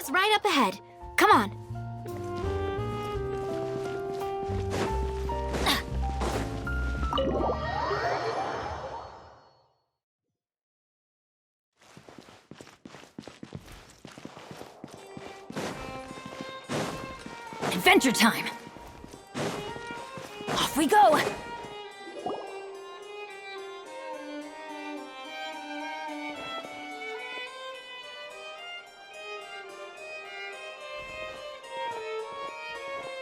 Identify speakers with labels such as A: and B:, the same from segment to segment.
A: is right up ahead. Come on. Adventure time! Off we go!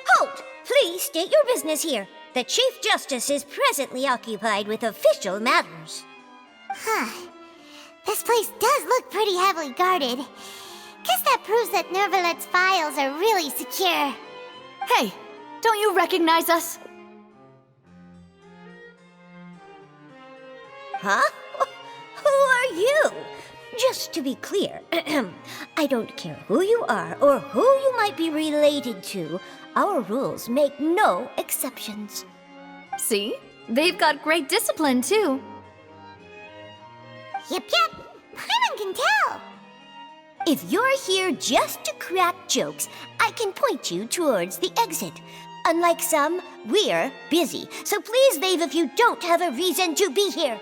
B: Halt! Please state your business here. The Chief Justice is presently occupied with official matters.
C: This place does look pretty heavily guarded. Guess that proves that Nervalet's files are really secure.
A: Hey, don't you recognize us?
B: Huh? Who are you? Just to be clear, I don't care who you are or who you might be related to. Our rules make no exceptions.
A: See? They've got great discipline, too.
C: Yep. Paimon can tell.
B: If you're here just to crack jokes, I can point you towards the exit. Unlike some, we're busy, so please leave if you don't have a reason to be here.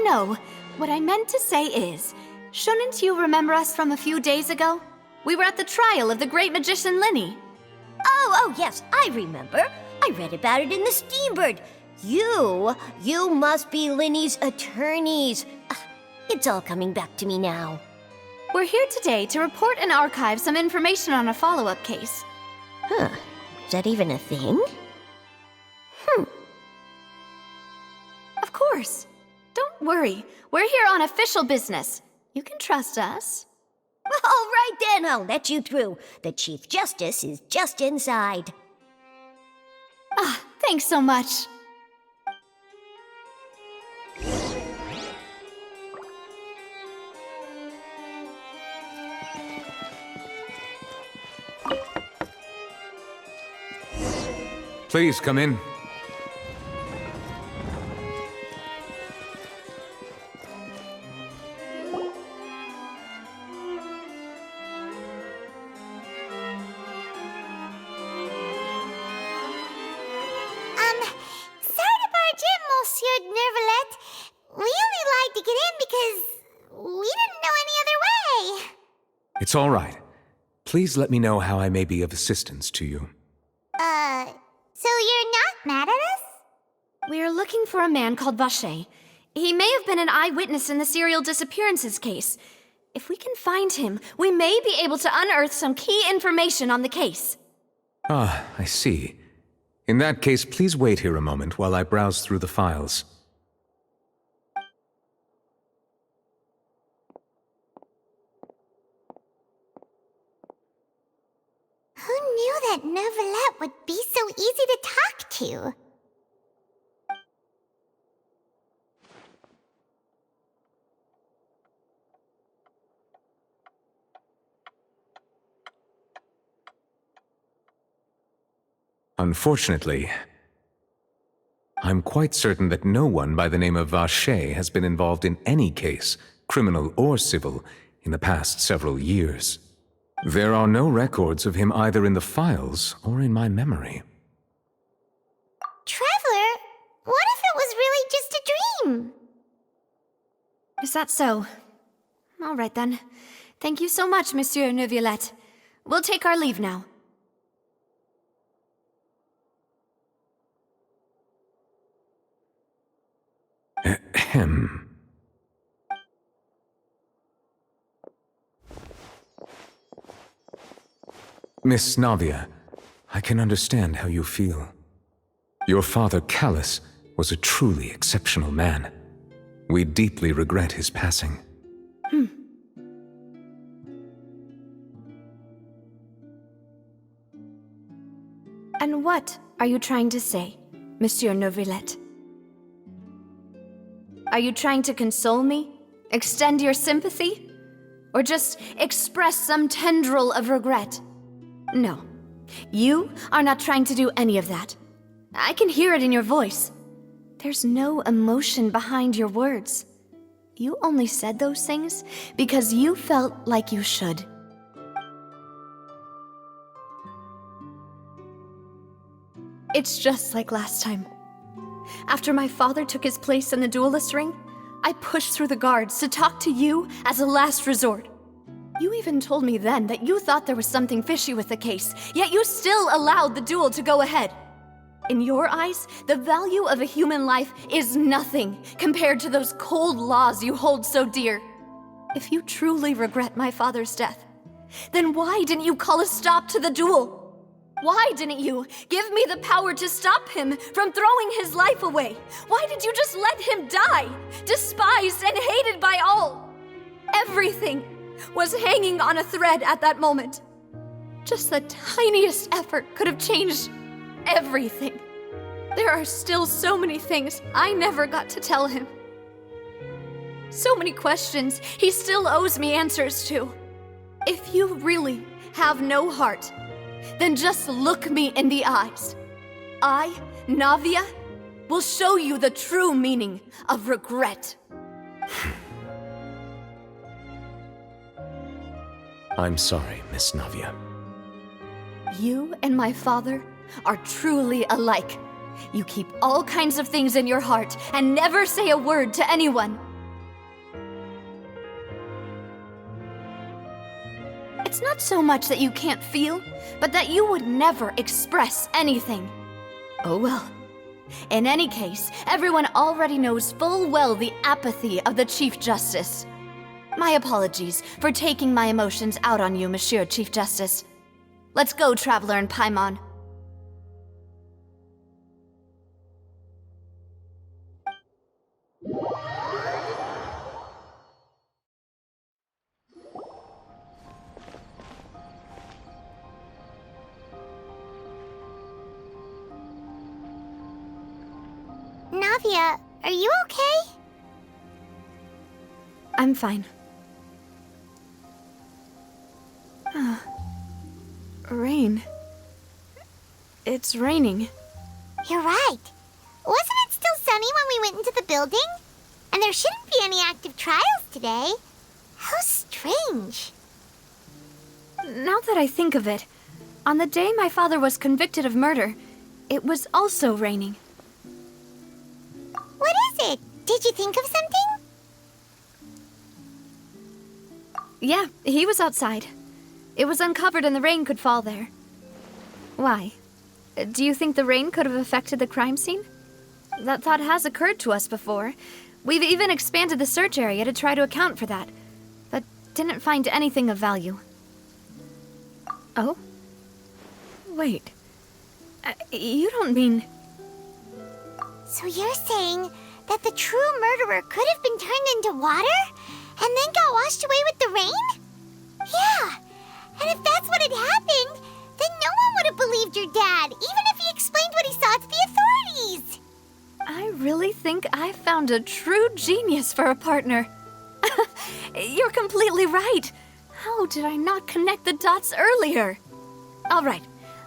A: No. What I meant to say is, shouldn't you remember us from a few days ago? We were at the trial of the great magician Linny.
B: Oh, yes, I remember. I read about it in the Steambird. You must be Linny's attorneys. It's all coming back to me now.
A: We're here today to report and archive some information on a follow-up case.
B: Huh, is that even a thing?
A: Of course. Don't worry, we're here on official business. You can trust us.
B: All right then, I'll let you through. The Chief Justice is just inside.
A: Thanks so much.
D: Please come in.
C: Sorry to barge in, Monsieur Nervalet. We only lied to get in because we didn't know any other way.
D: It's all right. Please let me know how I may be of assistance to you.
C: So you're not mad at us?
A: We're looking for a man called Vacher. He may have been an eyewitness in the serial disappearances case. If we can find him, we may be able to unearth some key information on the case.
D: Ah, I see. In that case, please wait here a moment while I browse through the files.
C: Who knew that Nervalet would be so easy to talk to?
D: Unfortunately, I'm quite certain that no one by the name of Vacher has been involved in any case, criminal or civil, in the past several years. There are no records of him either in the files or in my memory.
C: Traveler, what if it was really just a dream?
A: Is that so? All right then. Thank you so much, Monsieur Neuvillette. We'll take our leave now.
D: Ahem. Miss Navia, I can understand how you feel. Your father, Callus, was a truly exceptional man. We deeply regret his passing.
A: And what are you trying to say, Monsieur Neuvillette? Are you trying to console me? Extend your sympathy? Or just express some tendril of regret? No. You are not trying to do any of that. I can hear it in your voice. There's no emotion behind your words. You only said those things because you felt like you should. It's just like last time. After my father took his place in the duelist ring, I pushed through the guards to talk to you as a last resort. You even told me then that you thought there was something fishy with the case, yet you still allowed the duel to go ahead. In your eyes, the value of a human life is nothing compared to those cold laws you hold so dear. If you truly regret my father's death, then why didn't you call a stop to the duel? Why didn't you give me the power to stop him from throwing his life away? Why did you just let him die, despised and hated by all? Everything was hanging on a thread at that moment. Just the tiniest effort could have changed everything. There are still so many things I never got to tell him. So many questions he still owes me answers to. If you really have no heart, then just look me in the eyes. I, Navia, will show you the true meaning of regret.
D: I'm sorry, Miss Navia.
A: You and my father are truly alike. You keep all kinds of things in your heart and never say a word to anyone. It's not so much that you can't feel, but that you would never express anything. Oh well. In any case, everyone already knows full well the apathy of the Chief Justice. My apologies for taking my emotions out on you, Monsieur Chief Justice. Let's go, Traveler and Paimon.
C: Navia, are you okay?
A: I'm fine. Rain. It's raining.
C: You're right. Wasn't it still sunny when we went into the building? And there shouldn't be any active trials today. How strange.
A: Now that I think of it, on the day my father was convicted of murder, it was also raining.
C: What is it? Did you think of something?
A: Yeah, he was outside. It was uncovered and the rain could fall there. Why? Do you think the rain could have affected the crime scene? That thought has occurred to us before. We've even expanded the search area to try to account for that, but didn't find anything of value. Oh? Wait. You don't mean...
C: So you're saying that the true murderer could have been turned into water and then got washed away with the rain? Yeah, and if that's what had happened, then no one would have believed your dad, even if he explained what he saw to the authorities.
A: I really think I found a true genius for a partner. You're completely right. How did I not connect the dots earlier? All right,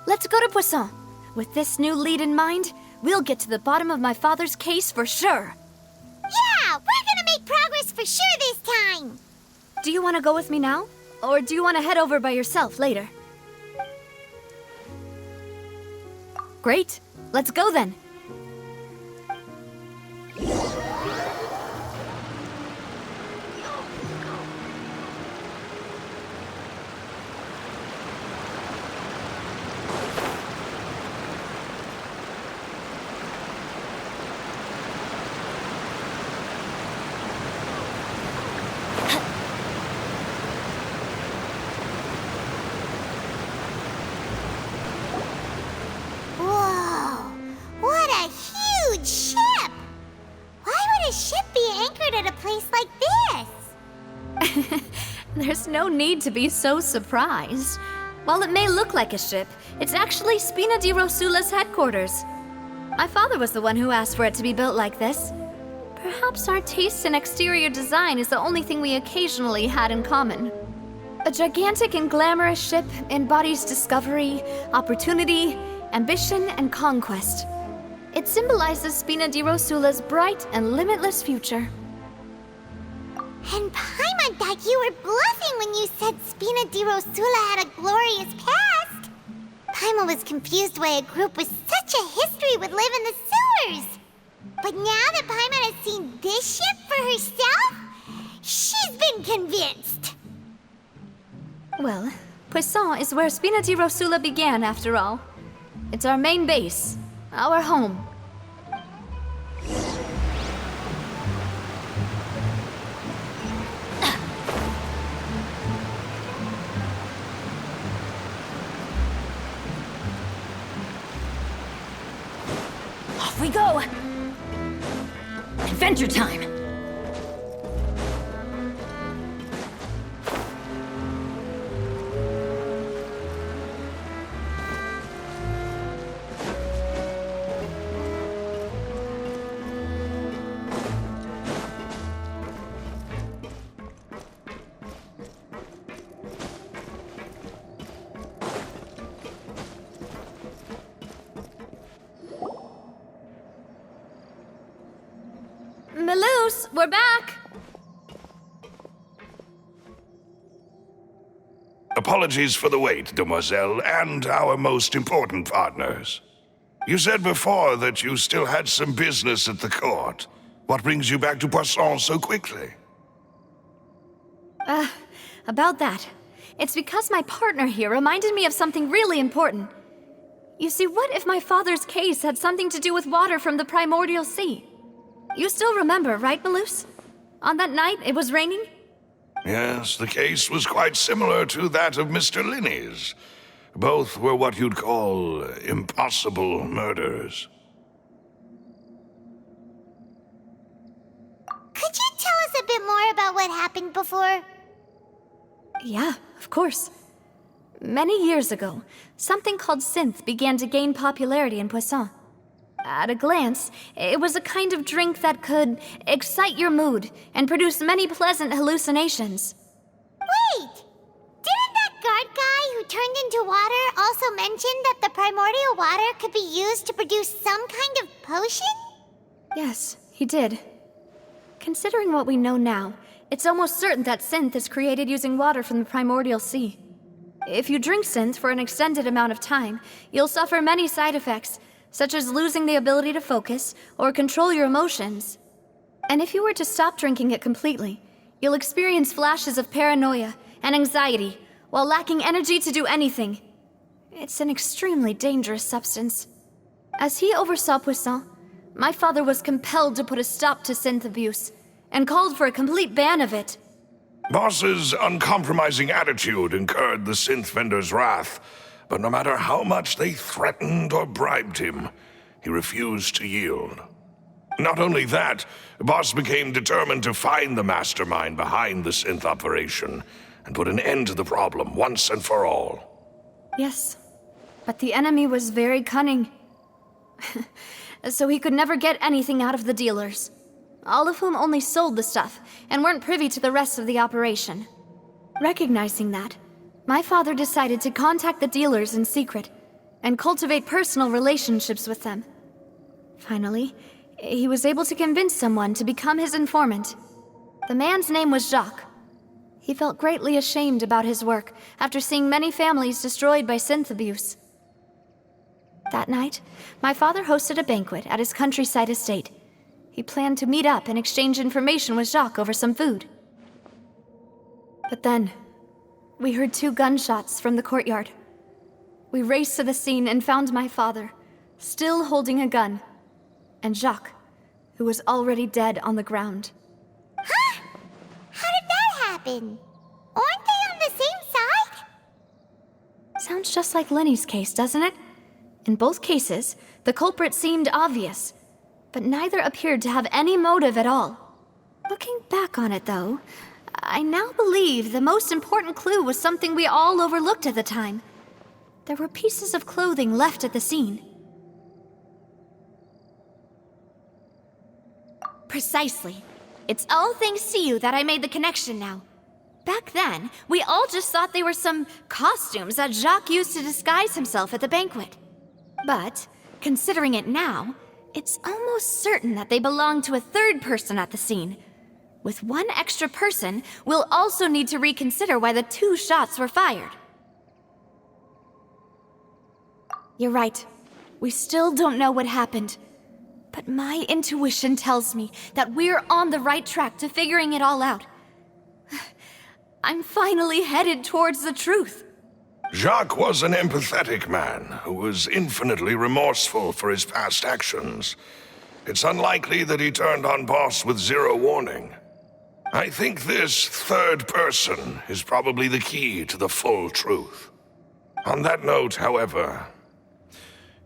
A: let's go to Poisson. With this new lead in mind, we'll get to the bottom of my father's case for sure.
C: Yeah, we're gonna make progress for sure this time.
A: Do you want to go with me now? Or do you want to head over by yourself later? Great. Let's go then.
C: Whoa, what a huge ship! Why would a ship be anchored at a place like this?
A: There's no need to be so surprised. While it may look like a ship, it's actually Spina di Rosula's headquarters. My father was the one who asked for it to be built like this. Perhaps our taste in exterior design is the only thing we occasionally had in common. A gigantic and glamorous ship embodies discovery, opportunity, ambition, and conquest. It symbolizes Spina di Rosula's bright and limitless future.
C: And Paimon thought you were bluffing when you said Spina di Rosula had a glorious past. Paimon was confused why a group with such such a history would live in the sewers. But now that Paimon has seen this ship for herself, she's been convinced.
A: Well, Poisson is where Spina di Rosula began, after all. It's our main base, our home.
E: Off we go! Adventure time!
A: Melus, we're back!
F: Apologies for the wait, demoiselle, and our most important partners. You said before that you still had some business at the court. What brings you back to Poisson so quickly?
A: About that. It's because my partner here reminded me of something really important. You see, what if my father's case had something to do with water from the primordial sea? You still remember, right, Melus? On that night, it was raining?
F: Yes, the case was quite similar to that of Mr. Linney's. Both were what you'd call impossible murders.
C: Could you tell us a bit more about what happened before?
A: Yeah, of course. Many years ago, something called synth began to gain popularity in Poisson. At a glance, it was a kind of drink that could excite your mood and produce many pleasant hallucinations.
C: Wait! Didn't that guard guy who turned into water also mention that the primordial water could be used to produce some kind of potion?
A: Yes, he did. Considering what we know now, it's almost certain that synth is created using water from the primordial sea. If you drink synth for an extended amount of time, you'll suffer many side effects, such as losing the ability to focus or control your emotions. And if you were to stop drinking it completely, you'll experience flashes of paranoia and anxiety while lacking energy to do anything. It's an extremely dangerous substance. As he oversaw Poisson, my father was compelled to put a stop to synth abuse and called for a complete ban of it.
F: Boss's uncompromising attitude incurred the synth vendor's wrath, but no matter how much they threatened or bribed him, he refused to yield. Not only that, Boss became determined to find the mastermind behind the synth operation and put an end to the problem once and for all.
A: Yes, but the enemy was very cunning. So he could never get anything out of the dealers, all of whom only sold the stuff and weren't privy to the rest of the operation. Recognizing that, my father decided to contact the dealers in secret and cultivate personal relationships with them. Finally, he was able to convince someone to become his informant. The man's name was Jacques. He felt greatly ashamed about his work after seeing many families destroyed by synth abuse. That night, my father hosted a banquet at his countryside estate. He planned to meet up and exchange information with Jacques over some food. But then, we heard 2 gunshots from the courtyard. We raced to the scene and found my father, still holding a gun, and Jacques, who was already dead on the ground.
C: Huh? How did that happen? Aren't they on the same side?
A: Sounds just like Lenny's case, doesn't it? In both cases, the culprit seemed obvious, but neither appeared to have any motive at all. Looking back on it, though, I now believe the most important clue was something we all overlooked at the time. There were pieces of clothing left at the scene. Precisely. It's all thanks to you that I made the connection now. Back then, we all just thought they were some costumes that Jacques used to disguise himself at the banquet. But, considering it now, it's almost certain that they belong to a third person at the scene. With one extra person, we'll also need to reconsider why the 2 shots were fired. You're right. We still don't know what happened. But my intuition tells me that we're on the right track to figuring it all out. I'm finally headed towards the truth.
F: Jacques was an empathetic man who was infinitely remorseful for his past actions. It's unlikely that he turned on Boss with zero warning. I think this third person is probably the key to the full truth. On that note, however,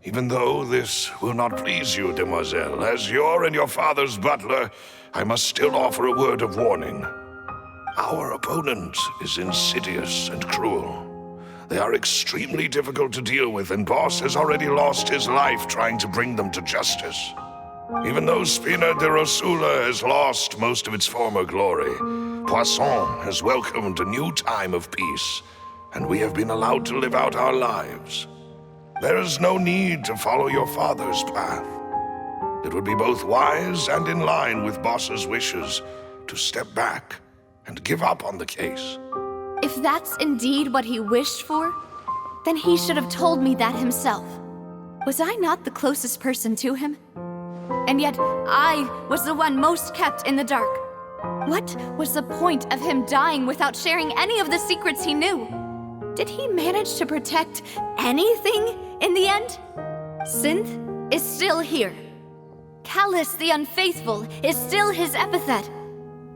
F: even though this will not please you, demoiselle, as your and your father's butler, I must still offer a word of warning. Our opponent is insidious and cruel. They are extremely difficult to deal with, and Boss has already lost his life trying to bring them to justice. Even though Spina de Rosula has lost most of its former glory, Poisson has welcomed a new time of peace, and we have been allowed to live out our lives. There is no need to follow your father's path. It would be both wise and in line with Boss's wishes to step back and give up on the case.
A: If that's indeed what he wished for, then he should have told me that himself. Was I not the closest person to him? And yet, I was the one most kept in the dark. What was the point of him dying without sharing any of the secrets he knew? Did he manage to protect anything in the end? Synth is still here. Callus the Unfaithful is still his epithet.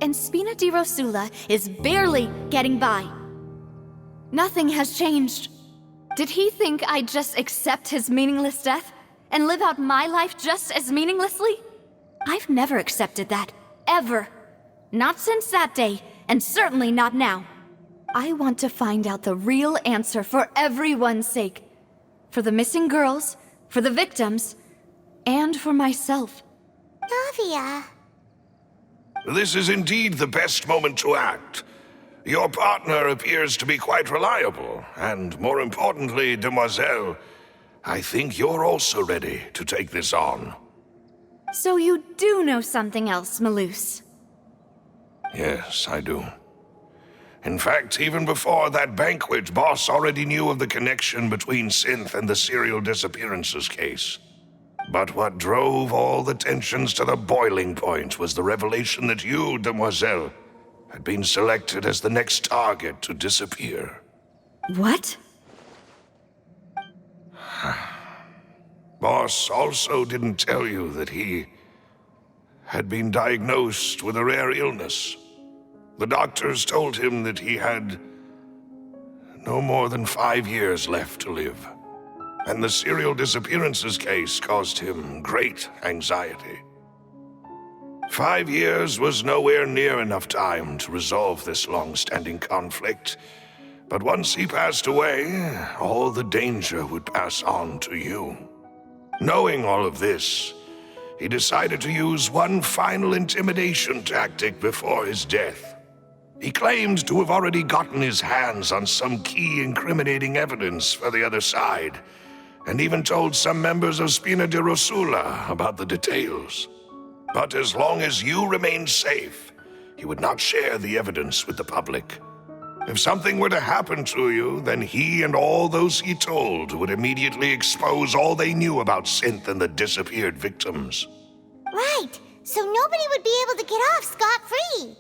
A: And Spina di Rosula is barely getting by. Nothing has changed. Did he think I'd just accept his meaningless death and live out my life just as meaninglessly? I've never accepted that, ever. Not since that day, and certainly not now. I want to find out the real answer for everyone's sake. For the missing girls, for the victims, and for myself.
C: Navia.
F: This is indeed the best moment to act. Your partner appears to be quite reliable, and more importantly, demoiselle, I think you're also ready to take this on.
A: So you do know something else, Malouse?
F: Yes, I do. In fact, even before that banquet, Boss already knew of the connection between Synth and the serial disappearances case. But what drove all the tensions to the boiling point was the revelation that you, demoiselle, had been selected as the next target to disappear.
A: What?
F: Boss also didn't tell you that he had been diagnosed with a rare illness. The doctors told him that he had no more than 5 years left to live. And the serial disappearances case caused him great anxiety. 5 years was nowhere near enough time to resolve this long-standing conflict. But once he passed away, all the danger would pass on to you. Knowing all of this, he decided to use one final intimidation tactic before his death. He claimed to have already gotten his hands on some key incriminating evidence for the other side, and even told some members of Spina di Rosula about the details. But as long as you remained safe, he would not share the evidence with the public. If something were to happen to you, then he and all those he told would immediately expose all they knew about Synth and the disappeared victims.
C: Right, so nobody would be able to get off scot-free.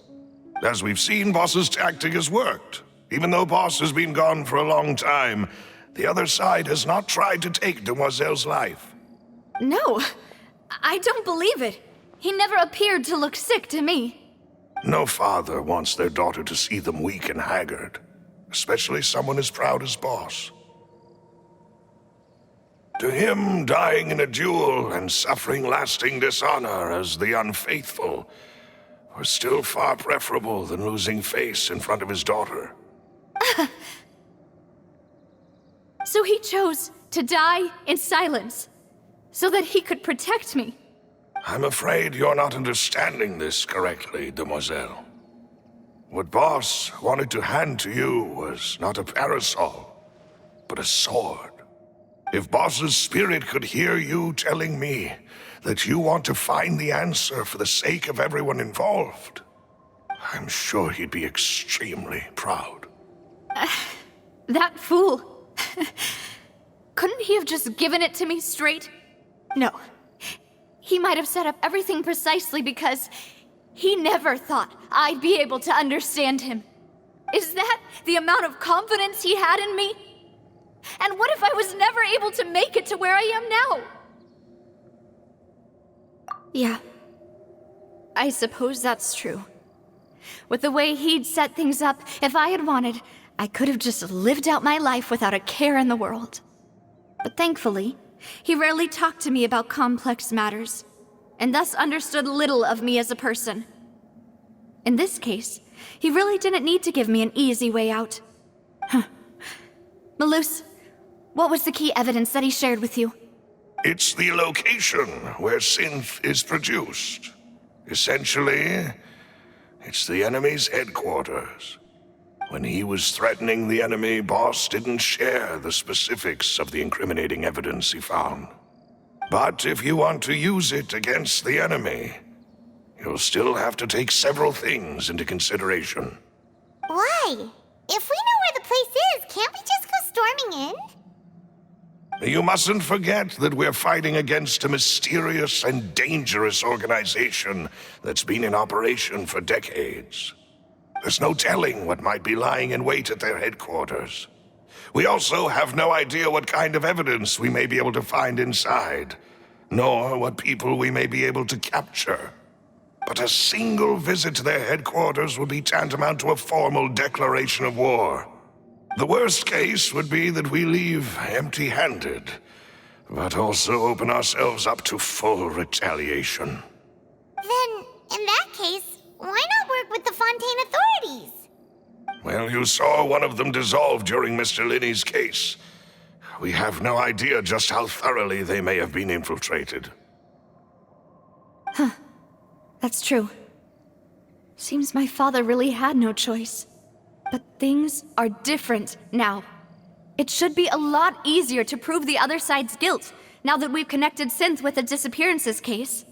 F: As we've seen, Boss's tactic has worked. Even though Boss has been gone for a long time, the other side has not tried to take Demoiselle's life.
A: No, I don't believe it. He never appeared to look sick to me.
F: No father wants their daughter to see them weak and haggard, especially someone as proud as Boss. To him, dying in a duel and suffering lasting dishonor as the unfaithful were still far preferable than losing face in front of his daughter.
A: So he chose to die in silence, so that he could protect me.
F: I'm afraid you're not understanding this correctly, demoiselle. What Boss wanted to hand to you was not a parasol, but a sword. If Boss's spirit could hear you telling me that you want to find the answer for the sake of everyone involved, I'm sure he'd be extremely proud.
A: That fool. Couldn't he have just given it to me straight? No. He might have set up everything precisely because he never thought I'd be able to understand him. Is that the amount of confidence he had in me? And what if I was never able to make it to where I am now? Yeah. I suppose that's true. With the way he'd set things up, if I had wanted, I could have just lived out my life without a care in the world. But thankfully, he rarely talked to me about complex matters, and thus understood little of me as a person. In this case, he really didn't need to give me an easy way out. Malus, what was the key evidence that he shared with you?
F: It's the location where synth is produced. Essentially, it's the enemy's headquarters. When he was threatening the enemy, Boss didn't share the specifics of the incriminating evidence he found. But if you want to use it against the enemy, you'll still have to take several things into consideration.
C: Why? If we know where the place is, can't we just go storming in?
F: You mustn't forget that we're fighting against a mysterious and dangerous organization that's been in operation for decades. There's no telling what might be lying in wait at their headquarters. We also have no idea what kind of evidence we may be able to find inside, nor what people we may be able to capture. But a single visit to their headquarters would be tantamount to a formal declaration of war. The worst case would be that we leave empty-handed, but also open ourselves up to full retaliation.
C: Then, in that case, why not work with the Fontaine authorities?
F: Well, you saw one of them dissolve during Mr. Linney's case. We have no idea just how thoroughly they may have been infiltrated.
A: That's true. Seems my father really had no choice. But things are different now. It should be a lot easier to prove the other side's guilt, now that we've connected Synth with the disappearances case.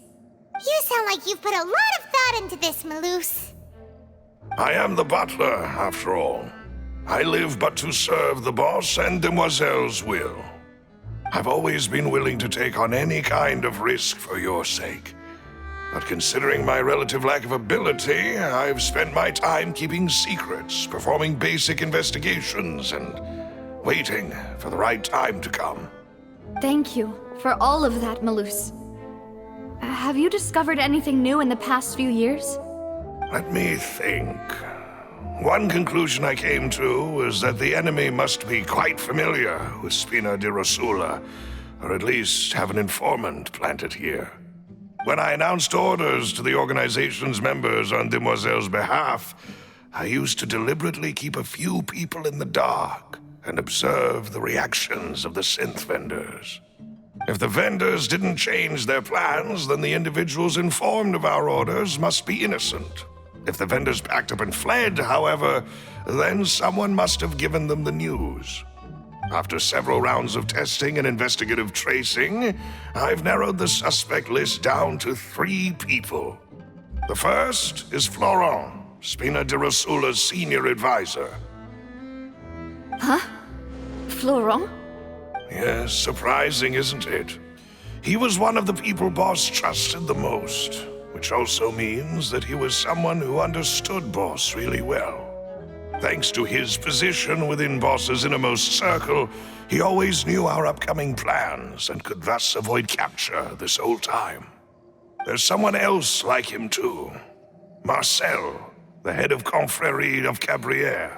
C: You sound like you've put a lot of thought into this, Malus.
F: I am the butler, after all. I live but to serve the boss and Demoiselle's will. I've always been willing to take on any kind of risk for your sake. But considering my relative lack of ability, I've spent my time keeping secrets, performing basic investigations, and waiting for the right time to come.
A: Thank you for all of that, Malus. Have you discovered anything new in the past few years?
F: Let me think. One conclusion I came to was that the enemy must be quite familiar with Spina di Rosula, or at least have an informant planted here. When I announced orders to the organization's members on Demoiselle's behalf, I used to deliberately keep a few people in the dark and observe the reactions of the synth vendors. If the vendors didn't change their plans, then the individuals informed of our orders must be innocent. If the vendors packed up and fled, however, then someone must have given them the news. After several rounds of testing and investigative tracing, I've narrowed the suspect list down to 3 people. The first is Florent, Spina di Rosula's senior advisor.
A: Huh? Florent?
F: Yes, surprising, isn't it? He was one of the people Boss trusted the most, which also means that he was someone who understood Boss really well. Thanks to his position within Boss's innermost circle, he always knew our upcoming plans and could thus avoid capture this whole time. There's someone else like him too. Marcel, the head of Confrérie of Cabrières.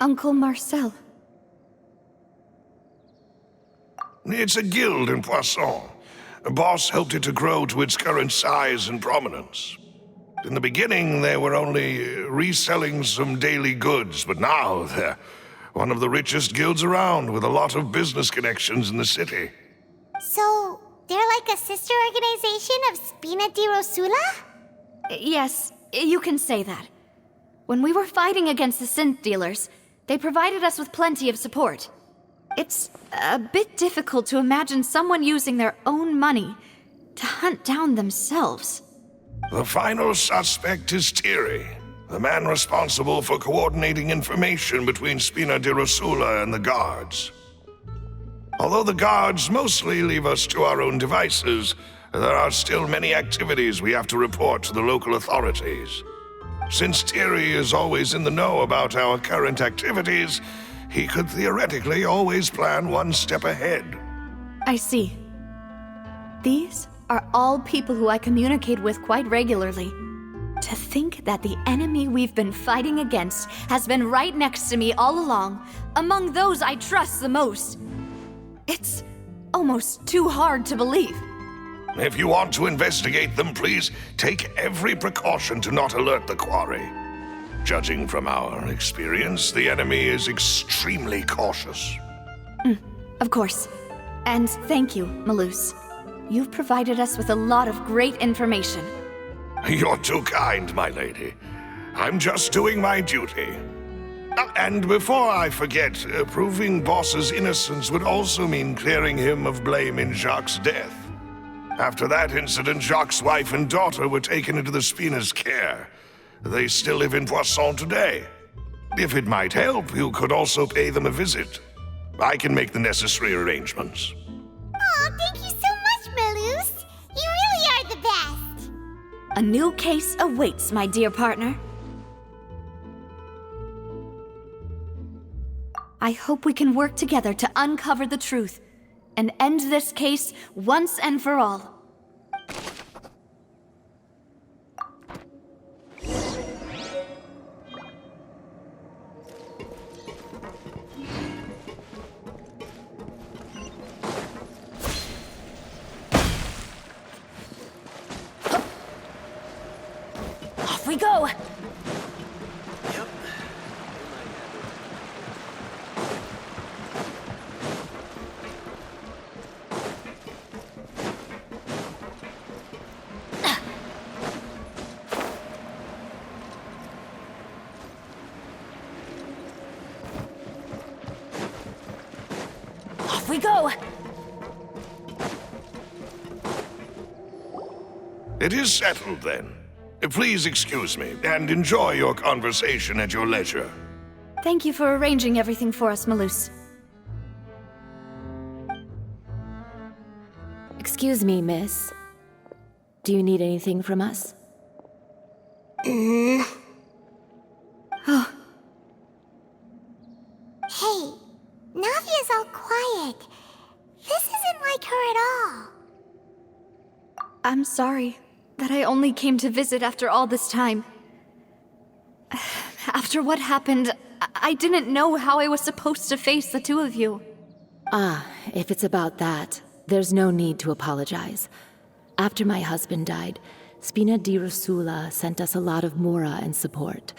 A: Uncle Marcel.
F: It's a guild in Poisson. Boss helped it to grow to its current size and prominence. In the beginning, they were only reselling some daily goods, but now they're one of the richest guilds around with a lot of business connections in the city.
C: So, they're like a sister organization of Spina di Rosula?
A: Yes, you can say that. When we were fighting against the synth dealers, they provided us with plenty of support. It's a bit difficult to imagine someone using their own money to hunt down themselves.
F: The final suspect is Thierry, the man responsible for coordinating information between Spina di Rosula and the guards. Although the guards mostly leave us to our own devices, there are still many activities we have to report to the local authorities. Since Thierry is always in the know about our current activities, he could theoretically always plan one step ahead.
A: I see. These are all people who I communicate with quite regularly. To think that the enemy we've been fighting against has been right next to me all along, among those I trust the most. It's almost too hard to believe.
F: If you want to investigate them, please take every precaution to not alert the quarry. Judging from our experience, the enemy is extremely cautious.
A: Of course. And thank you, Malus. You've provided us with a lot of great information.
F: You're too kind, my lady. I'm just doing my duty. And before I forget, proving Boss's innocence would also mean clearing him of blame in Jacques' death. After that incident, Jacques' wife and daughter were taken into the Spina's care. They still live in Poisson today. If it might help, you could also pay them a visit. I can make the necessary arrangements.
C: Aw, thank you so much, Malus. You really are the best.
A: A new case awaits, my dear partner. I hope we can work together to uncover the truth and end this case once and for all.
E: Off we go! Off we go!
F: It is settled, then. Please excuse me, and enjoy your conversation at your leisure.
A: Thank you for arranging everything for us, Malus.
E: Excuse me, miss. Do you need anything from us?
C: Hey, Navia's all quiet. This isn't like her at all.
A: I'm sorry that I only came to visit after all this time. After what happened, I didn't know how I was supposed to face the two of you.
E: Ah, if it's about that, there's no need to apologize. After my husband died, Spina di Rosula sent us a lot of mora and support.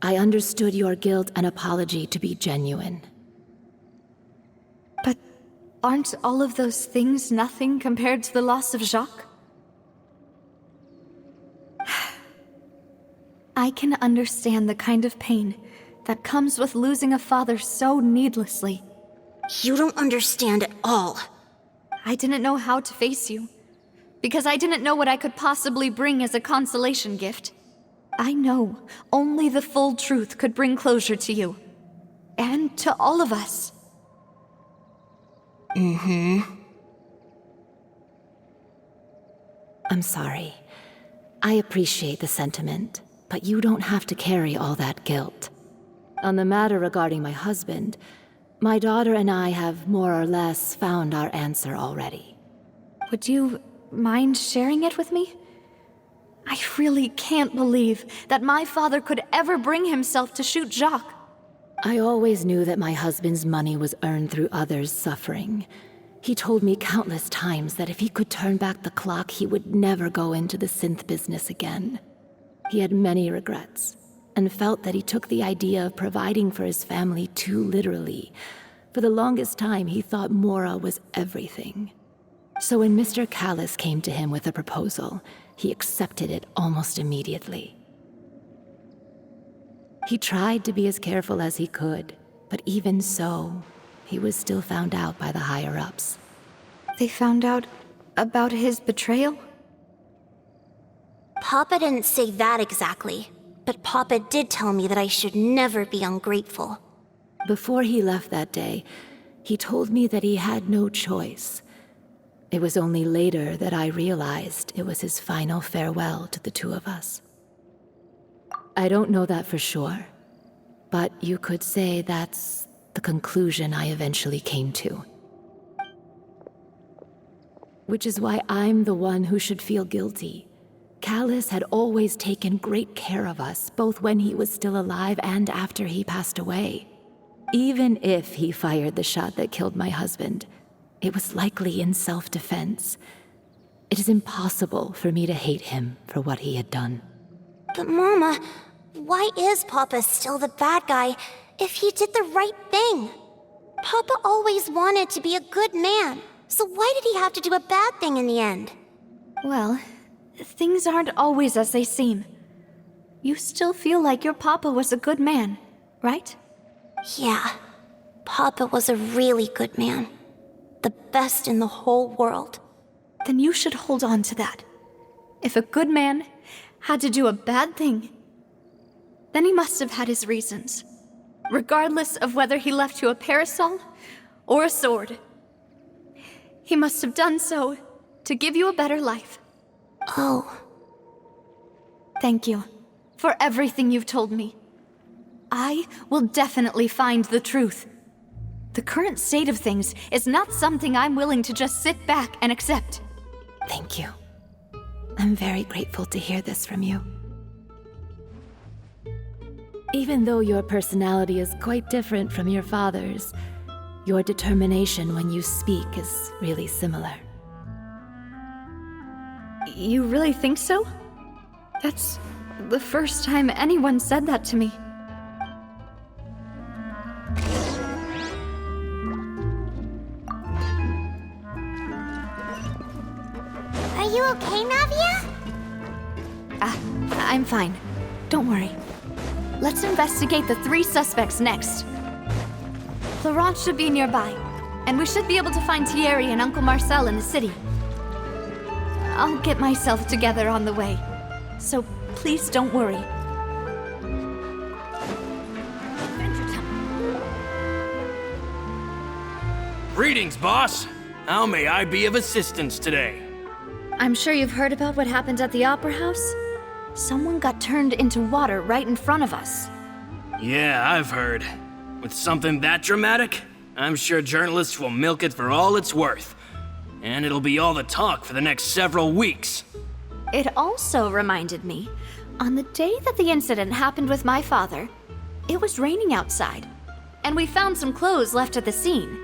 E: I understood your guilt and apology to be genuine.
A: But aren't all of those things nothing compared to the loss of Jacques? I can understand the kind of pain that comes with losing a father so needlessly.
B: You don't understand at all.
A: I didn't know how to face you, because I didn't know what I could possibly bring as a consolation gift. I know only the full truth could bring closure to you, and to all of us.
E: I'm sorry. I appreciate the sentiment, but you don't have to carry all that guilt. On the matter regarding my husband, my daughter and I have more or less found our answer already.
A: Would you mind sharing it with me? I really can't believe that my father could ever bring himself to shoot Jacques.
E: I always knew that my husband's money was earned through others' suffering. He told me countless times that if he could turn back the clock, he would never go into the synth business again. He had many regrets, and felt that he took the idea of providing for his family too literally. For the longest time, he thought Mora was everything. So when Mr. Callis came to him with a proposal, he accepted it almost immediately. He tried to be as careful as he could, but even so, he was still found out by the higher-ups.
A: They found out about his betrayal?
B: Papa didn't say that exactly, but Papa did tell me that I should never be ungrateful.
E: Before he left that day, He told me that he had no choice. It was only later that I realized it was his final farewell to the two of us. I don't know that for sure, but you could say that's the conclusion I eventually came to. Which is why I'm the one who should feel guilty. Callus had always taken great care of us, both when he was still alive and after he passed away. Even if he fired the shot that killed my husband, it was likely in self-defense. It is impossible for me to hate him for what he had done.
C: But Mama, why is Papa still the bad guy if he did the right thing? Papa always wanted to be a good man, so why did he have to do a bad thing in the end?
A: Well, things aren't always as they seem. You still feel like your papa was a good man, right?
C: Yeah, Papa was a really good man. The best in the whole world.
A: Then you should hold on to that. If a good man had to do a bad thing, then he must have had his reasons. Regardless of whether he left you a parasol or a sword. He must have done so to give you a better life.
C: Oh.
A: Thank you for everything you've told me. I will definitely find the truth. The current state of things is not something I'm willing to just sit back and accept.
E: Thank you. I'm very grateful to hear this from you. Even though your personality is quite different from your father's, your determination when you speak is really similar.
A: You really think so? That's the first time anyone said that to me.
C: Are you okay, Navia?
A: I'm fine. Don't worry. Let's investigate the 3 suspects next. Laurent should be nearby, and we should be able to find Thierry and Uncle Marcel in the city. I'll get myself together on the way, so please don't worry.
G: Greetings, boss. How may I be of assistance today?
A: I'm sure you've heard about what happened at the Opera House. Someone got turned into water right in front of us.
G: Yeah, I've heard. With something that dramatic, I'm sure journalists will milk it for all it's worth. And it'll be all the talk for the next several weeks.
A: It also reminded me, on the day that the incident happened with my father, it was raining outside, and we found some clothes left at the scene.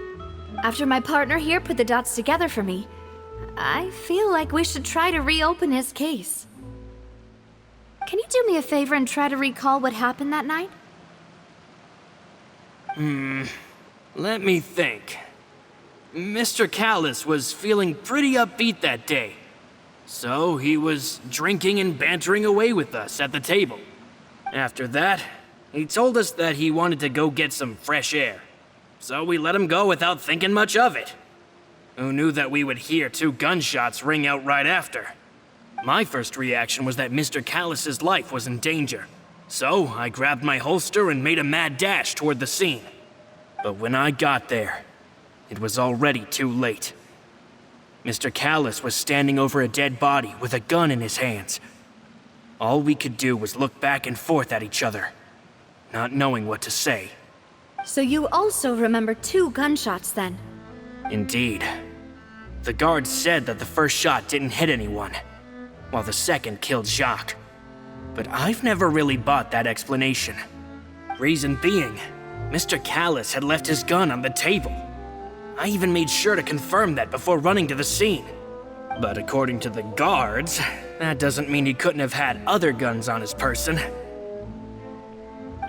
A: After my partner here put the dots together for me, I feel like we should try to reopen his case. Can you do me a favor and try to recall what happened that night?
G: Let me think. Mr. Callus was feeling pretty upbeat that day. So he was drinking and bantering away with us at the table. After that, he told us that he wanted to go get some fresh air. So we let him go without thinking much of it. Who knew that we would hear 2 gunshots ring out right after? My first reaction was that Mr. Callus's life was in danger. So I grabbed my holster and made a mad dash toward the scene. But when I got there, it was already too late. Mr. Callus was standing over a dead body with a gun in his hands. All we could do was look back and forth at each other, not knowing what to say.
A: So you also remember 2 gunshots then?
G: Indeed. The guard said that the first shot didn't hit anyone, while the second killed Jacques. But I've never really bought that explanation. Reason being, Mr. Callus had left his gun on the table. I even made sure to confirm that before running to the scene. But according to the guards, that doesn't mean he couldn't have had other guns on his person.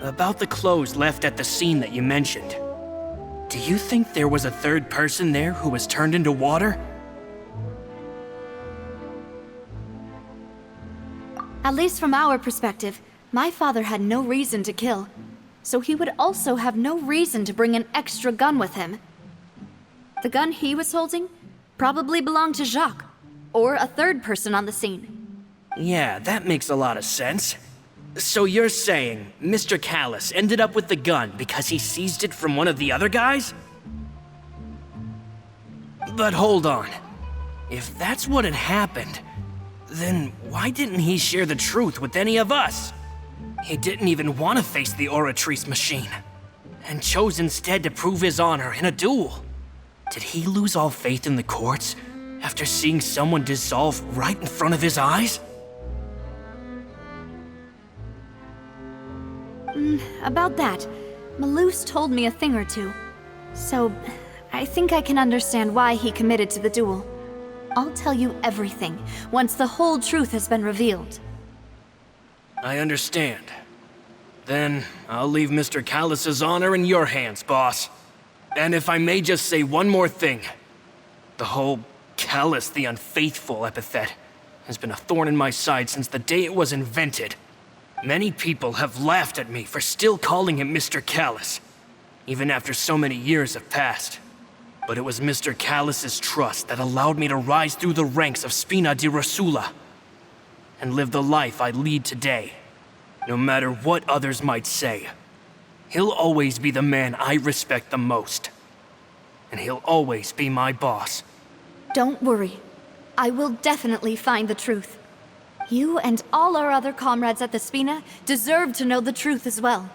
G: About the clothes left at the scene that you mentioned, do you think there was a third person there who was turned into water?
A: At least from our perspective, my father had no reason to kill. So he would also have no reason to bring an extra gun with him. The gun he was holding probably belonged to Jacques, or a third person on the scene.
G: Yeah, that makes a lot of sense. So you're saying Mr. Callus ended up with the gun because he seized it from one of the other guys? But hold on. If that's what had happened, then why didn't he share the truth with any of us? He didn't even want to face the Oratrice machine, and chose instead to prove his honor in a duel. Did he lose all faith in the courts after seeing someone dissolve right in front of his eyes?
A: About that, Malus told me a thing or two. So, I think I can understand why he committed to the duel. I'll tell you everything once the whole truth has been revealed.
G: I understand. Then I'll leave Mr. Callus's honor in your hands, boss. And if I may just say one more thing. The whole Callus the Unfaithful epithet has been a thorn in my side since the day it was invented. Many people have laughed at me for still calling him Mr. Callus, even after so many years have passed. But it was Mr. Callus's trust that allowed me to rise through the ranks of Spina di Rosula and live the life I lead today. No matter what others might say, he'll always be the man I respect the most. And he'll always be my boss.
A: Don't worry. I will definitely find the truth. You and all our other comrades at the Spina deserve to know the truth as well.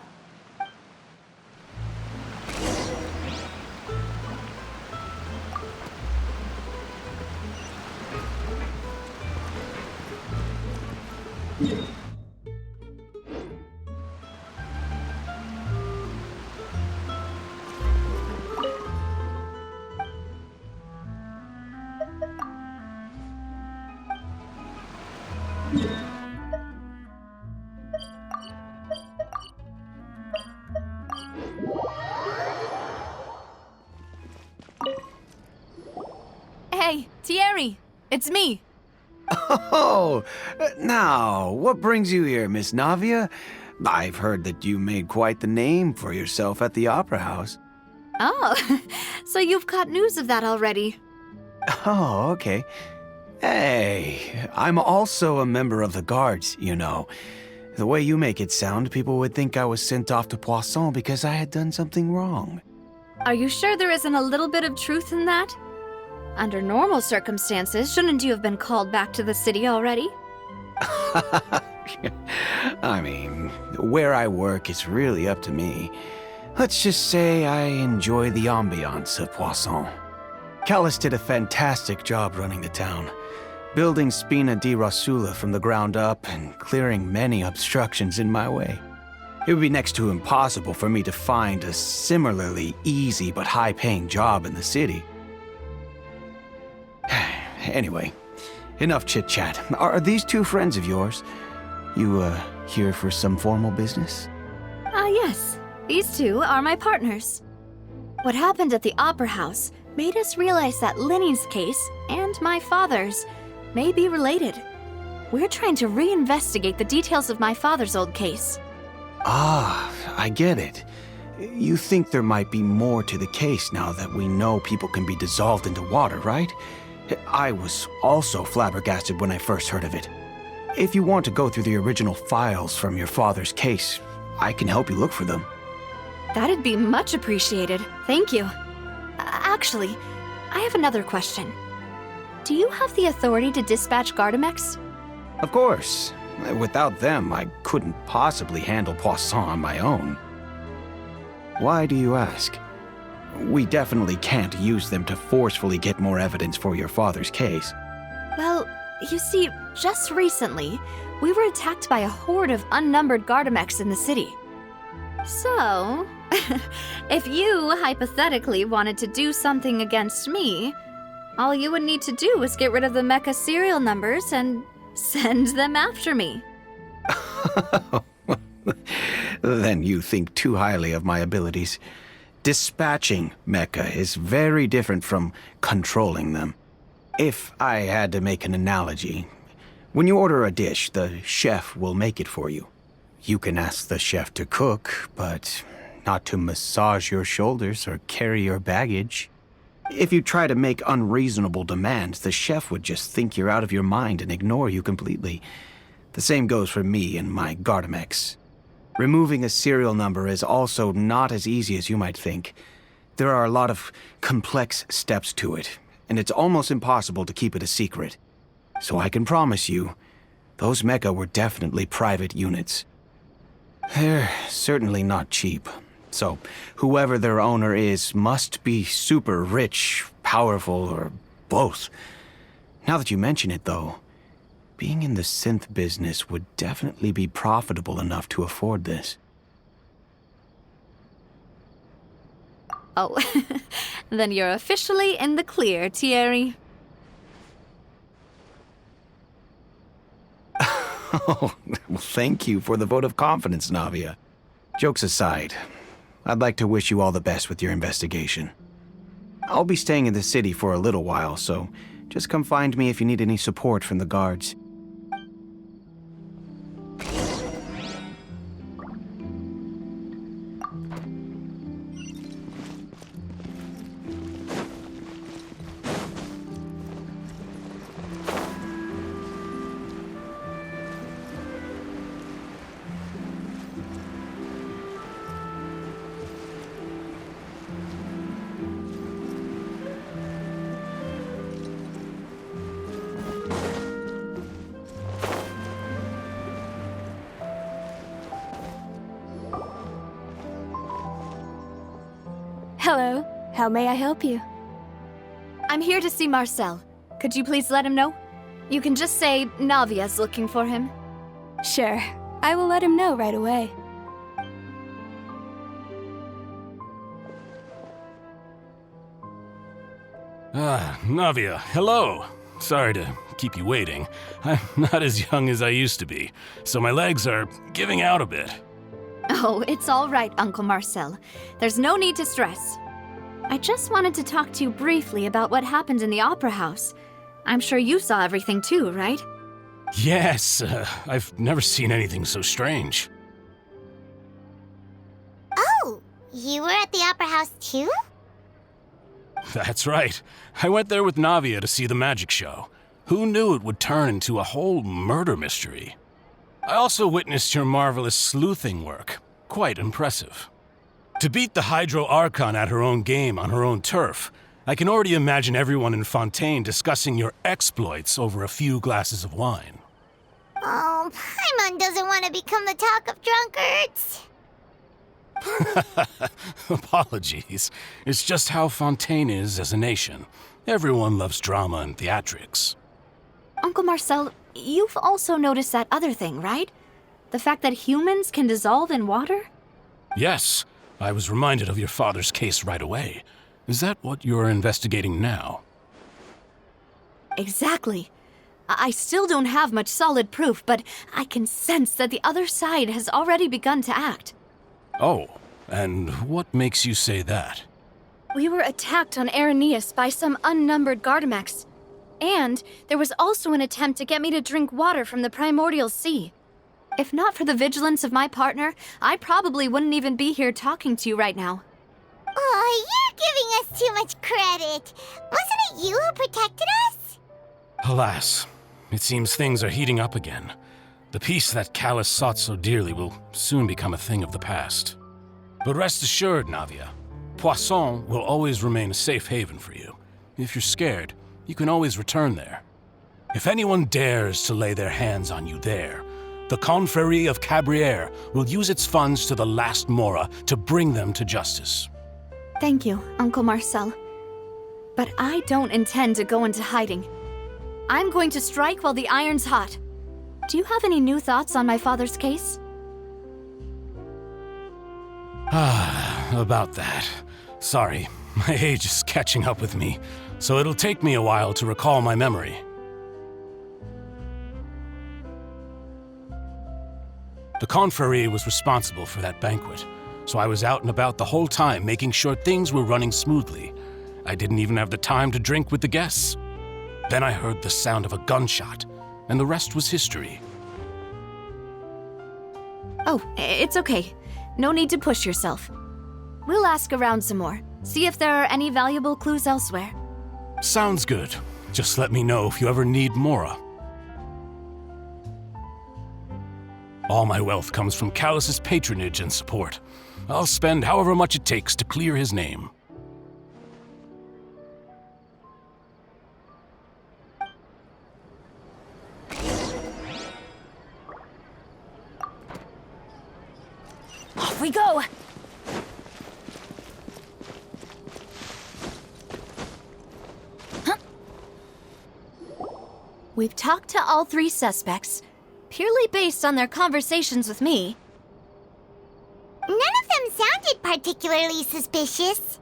A: Hey, Thierry, it's me.
H: Oh, now, what brings you here, Miss Navia? I've heard that you made quite the name for yourself at the Opera House.
A: Oh, so you've got news of that already.
H: Oh, okay. Hey, I'm also a member of the Guards, you know. The way you make it sound, people would think I was sent off to Poisson because I had done something wrong.
A: Are you sure there isn't a little bit of truth in that? Under normal circumstances, shouldn't you have been called back to the city already?
H: I mean, where I work is really up to me. Let's just say I enjoy the ambiance of Poisson. Callus did a fantastic job running the town, building Spina di Rosula from the ground up and clearing many obstructions in my way. It would be next to impossible for me to find a similarly easy but high-paying job in the city. Anyway, enough chit-chat. Are these two friends of yours? You, here for some formal business?
A: Yes. These two are my partners. What happened at the Opera House made us realize that Linny's case and my father's may be related. We're trying to reinvestigate the details of my father's old case.
H: Ah, I get it. You think there might be more to the case now that we know people can be dissolved into water, right? I was also flabbergasted when I first heard of it. If you want to go through the original files from your father's case, I can help you look for them.
A: That'd be much appreciated. Thank you. Actually, I have another question. Do you have the authority to dispatch Gardamex?
H: Of course. Without them, I couldn't possibly handle Poisson on my own. Why do you ask? We definitely can't use them to forcefully get more evidence for your father's case.
A: Well, you see, just recently, we were attacked by a horde of unnumbered Gardamex in the city. So, if you hypothetically wanted to do something against me, all you would need to do is get rid of the mecha serial numbers and send them after me.
H: Then you think too highly of my abilities. Dispatching mecha is very different from controlling them. If I had to make an analogy, when you order a dish, the chef will make it for you. You can ask the chef to cook, but not to massage your shoulders or carry your baggage. If you try to make unreasonable demands, the chef would just think you're out of your mind and ignore you completely. The same goes for me and my Gardamex. Removing a serial number is also not as easy as you might think. There are a lot of complex steps to it, and it's almost impossible to keep it a secret. So I can promise you, those mecha were definitely private units. They're certainly not cheap. So, whoever their owner is must be super rich, powerful, or both. Now that you mention it, though, being in the synth business would definitely be profitable enough to afford this.
A: Oh, then you're officially in the clear, Thierry.
H: Oh, well, thank you for the vote of confidence, Navia. Jokes aside, I'd like to wish you all the best with your investigation. I'll be staying in the city for a little while, so just come find me if you need any support from the guards.
I: Hello. How may I help you?
A: I'm here to see Marcel. Could you please let him know? You can just say Navia's looking for him.
I: Sure. I will let him know right away.
J: Navia, hello. Sorry to keep you waiting. I'm not as young as I used to be, so my legs are giving out a bit.
A: Oh, it's all right, Uncle Marcel. There's no need to stress. I just wanted to talk to you briefly about what happened in the Opera House. I'm sure you saw everything too, right?
J: Yes, I've never seen anything so strange.
C: Oh, you were at the Opera House too?
J: That's right. I went there with Navia to see the magic show. Who knew it would turn into a whole murder mystery? I also witnessed your marvelous sleuthing work. Quite impressive. To beat the Hydro Archon at her own game on her own turf, I can already imagine everyone in Fontaine discussing your exploits over a few glasses of wine.
C: Oh, Paimon doesn't want to become the talk of drunkards.
J: Apologies. It's just how Fontaine is as a nation. Everyone loves drama and theatrics.
A: Uncle Marcel, you've also noticed that other thing, right? The fact that humans can dissolve in water?
J: Yes, I was reminded of your father's case right away. Is that what you're investigating now?
A: Exactly. I still don't have much solid proof, but I can sense that the other side has already begun to act.
J: Oh, and what makes you say that?
A: We were attacked on Araneus by some unnumbered Gardamex. And there was also an attempt to get me to drink water from the primordial sea. If not for the vigilance of my partner, I probably wouldn't even be here talking to you right now.
C: Oh, you're giving us too much credit. Wasn't it you who protected us?
J: Alas, it seems things are heating up again. The peace that Callus sought so dearly will soon become a thing of the past. But rest assured, Navia, Poisson will always remain a safe haven for you. If you're scared, you can always return there. If anyone dares to lay their hands on you there, the Confrérie of Cabrières will use its funds to the last Mora to bring them to justice.
A: Thank you, Uncle Marcel. But I don't intend to go into hiding. I'm going to strike while the iron's hot. Do you have any new thoughts on my father's case?
J: About that. Sorry, my age is catching up with me, so it'll take me a while to recall my memory. The Confrérie was responsible for that banquet, so I was out and about the whole time making sure things were running smoothly. I didn't even have the time to drink with the guests. Then I heard the sound of a gunshot, and the rest was history.
A: Oh, it's okay. No need to push yourself. We'll ask around some more, see if there are any valuable clues elsewhere.
J: Sounds good. Just let me know if you ever need Mora. All my wealth comes from Callus's patronage and support. I'll spend however much it takes to clear his name.
I: we go!
A: We've talked to all 3 suspects, purely based on their conversations with me.
C: None of them sounded particularly suspicious.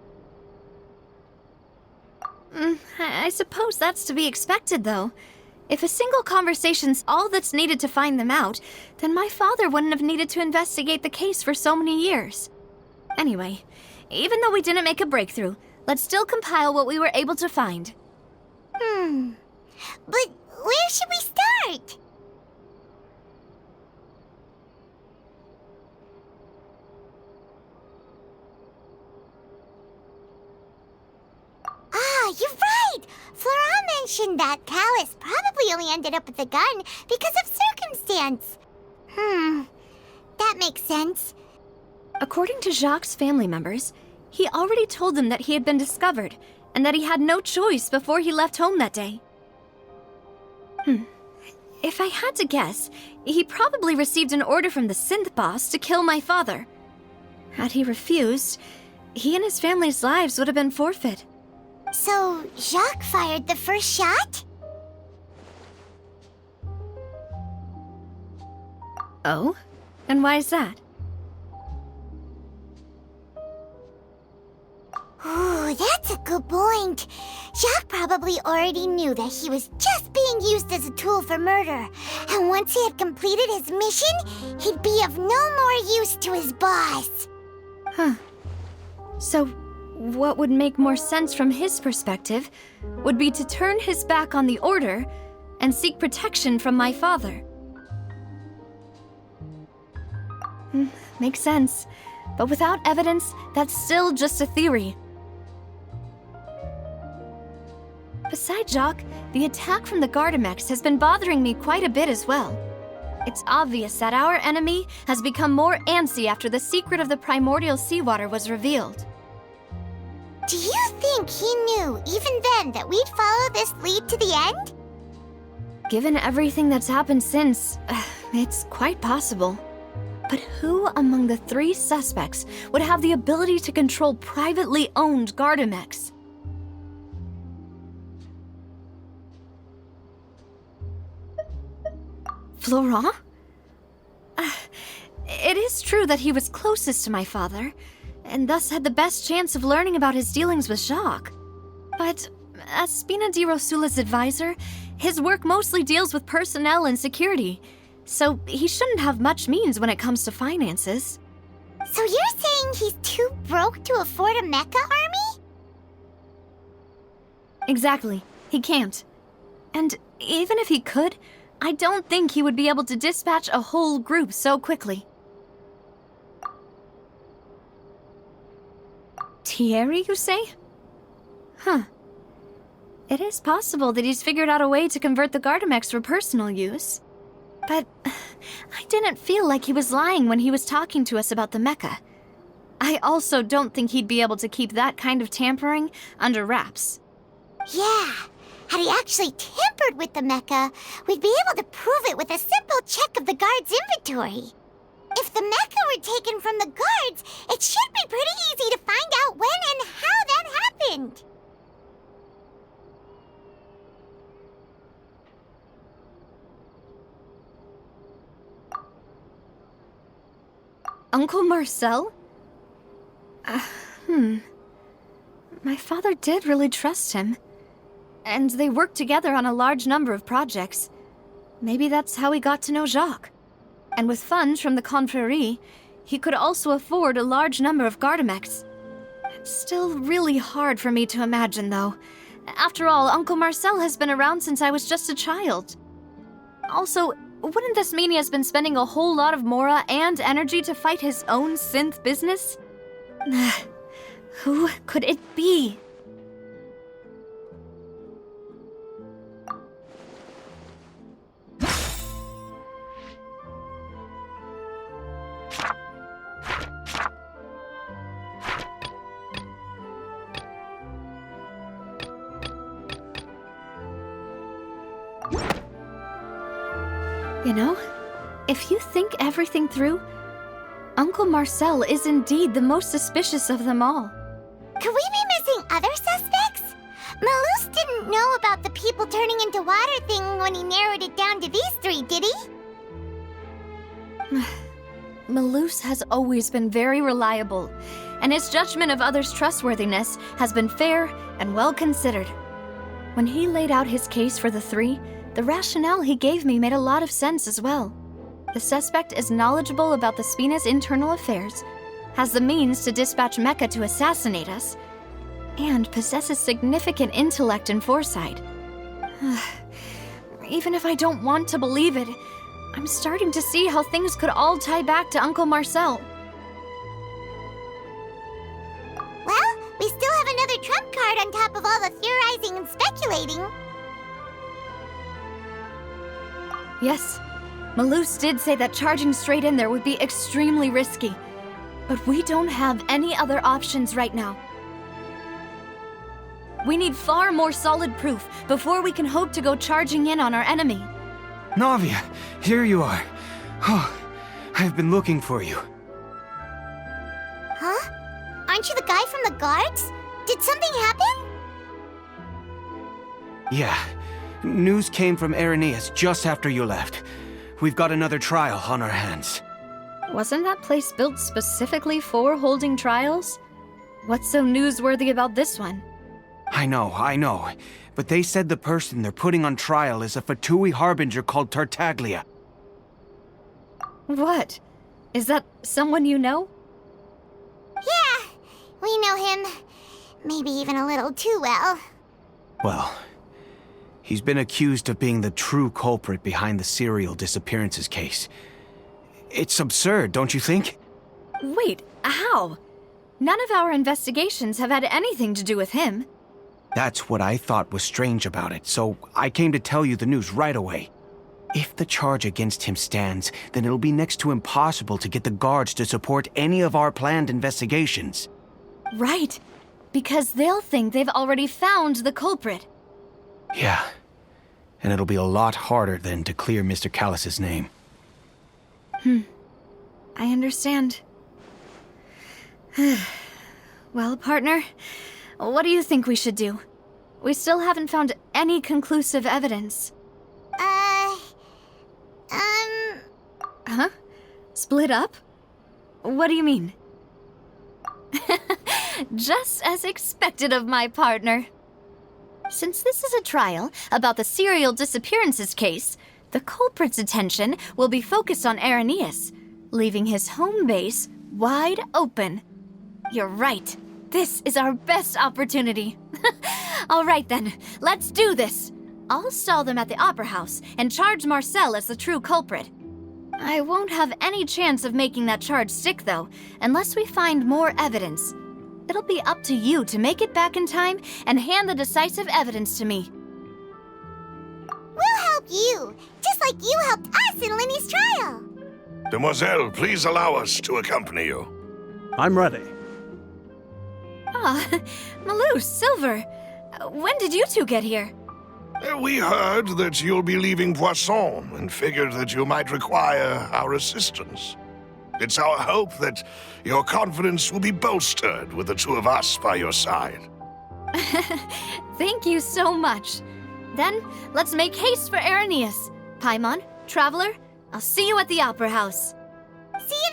A: I suppose that's to be expected, though. If a single conversation's all that's needed to find them out, then my father wouldn't have needed to investigate the case for so many years. Anyway, even though we didn't make a breakthrough, let's still compile what we were able to find.
C: But where should we start? Ah, you're right! Flora mentioned that Callus probably only ended up with the gun because of circumstance. That makes sense.
A: According to Jacques' family members, he already told them that he had been discovered, and that he had no choice before he left home that day. If I had to guess, he probably received an order from the synth boss to kill my father. Had he refused, he and his family's lives would have been forfeit.
C: So, Jacques fired the first shot?
A: Oh? And why is that?
C: Ooh, that's a good point. Jacques probably already knew that he was just being used as a tool for murder. And once he had completed his mission, he'd be of no more use to his boss.
A: So, what would make more sense from his perspective would be to turn his back on the Order and seek protection from my father. Makes sense. But without evidence, that's still just a theory. Besides Jacques, the attack from the Gardamex has been bothering me quite a bit as well. It's obvious that our enemy has become more antsy after the secret of the primordial seawater was revealed.
C: Do you think he knew, even then, that we'd follow this lead to the end?
A: Given everything that's happened since, it's quite possible. But who among the 3 suspects would have the ability to control privately owned Gardamex? Florent? It is true that he was closest to my father, and thus had the best chance of learning about his dealings with Jacques. But as Spina di Rosula's advisor, his work mostly deals with personnel and security, so he shouldn't have much means when it comes to finances.
C: So you're saying he's too broke to afford a mecha army?
A: Exactly. He can't. And even if he could, I don't think he would be able to dispatch a whole group so quickly. Thierry, you say? It is possible that he's figured out a way to convert the Gardamex for personal use. But I didn't feel like he was lying when he was talking to us about the mecha. I also don't think he'd be able to keep that kind of tampering under wraps.
C: Yeah. Had he actually tampered with the mecha, we'd be able to prove it with a simple check of the guard's inventory. If the mecha were taken from the guards, it should be pretty easy to find out when and how that happened.
A: Uncle Marcel? My father did really trust him. And they worked together on a large number of projects. Maybe that's how he got to know Jacques. And with funds from the Confrérie, he could also afford a large number of Gardamex. It's still really hard for me to imagine, though. After all, Uncle Marcel has been around since I was just a child. Also, wouldn't this mean he has been spending a whole lot of mora and energy to fight his own synth business? Who could it be? You know, if you think everything through, Uncle Marcel is indeed the most suspicious of them all.
C: Could we be missing other suspects? Malus didn't know about the people turning into water thing when he narrowed it down to these three, did he?
A: Malus has always been very reliable, and his judgment of others' trustworthiness has been fair and well considered. When he laid out his case for the three, the rationale he gave me made a lot of sense as well. The suspect is knowledgeable about the Spina's internal affairs, has the means to dispatch Mecha to assassinate us, and possesses significant intellect and foresight. Even if I don't want to believe it, I'm starting to see how things could all tie back to Uncle Marcel.
C: Well, we still have another trump card on top of all the theorizing and speculating.
A: Yes, Malus did say that charging straight in there would be extremely risky, but we don't have any other options right now. We need far more solid proof before we can hope to go charging in on our enemy.
H: Navia, here you are. Oh, I've been looking for you.
C: Huh? Aren't you the guy from the guards? Did something happen?
H: Yeah. News came from Irenaeus just after you left. We've got another trial on our hands.
A: Wasn't that place built specifically for holding trials? What's so newsworthy about this one?
H: I know. But they said the person they're putting on trial is a Fatui harbinger called Tartaglia.
A: What? Is that someone you know?
C: Yeah, we know him. Maybe even a little too well.
H: Well, he's been accused of being the true culprit behind the serial disappearances case. It's absurd, don't you think?
A: Wait, how? None of our investigations have had anything to do with him.
H: That's what I thought was strange about it, so I came to tell you the news right away. If the charge against him stands, then it'll be next to impossible to get the guards to support any of our planned investigations.
A: Right, because they'll think they've already found the culprit.
H: Yeah, and it'll be a lot harder then to clear Mr. Callus's name.
A: I understand. Well, partner, what do you think we should do? We still haven't found any conclusive evidence. Huh? Split up? What do you mean? Just as expected of my partner. Since this is a trial about the serial disappearances case, the culprit's attention will be focused on Irenaeus, leaving his home base wide open. You're right. This is our best opportunity. All right then, let's do this. I'll stall them at the Opera House and charge Marcel as the true culprit. I won't have any chance of making that charge stick, though, unless we find more evidence. It'll be up to you to make it back in time and hand the decisive evidence to me.
C: We'll help you, just like you helped us in Linny's trial.
F: Demoiselle, please allow us to accompany you.
K: I'm ready.
A: Ah, Malus, Silver, when did you two get here?
F: We heard that you'll be leaving Poisson and figured that you might require our assistance. It's our hope that your confidence will be bolstered with the two of us by your side.
A: Thank you so much. Then, let's make haste for Irenaeus. Paimon, Traveler, I'll see you at the Opera House.
C: See you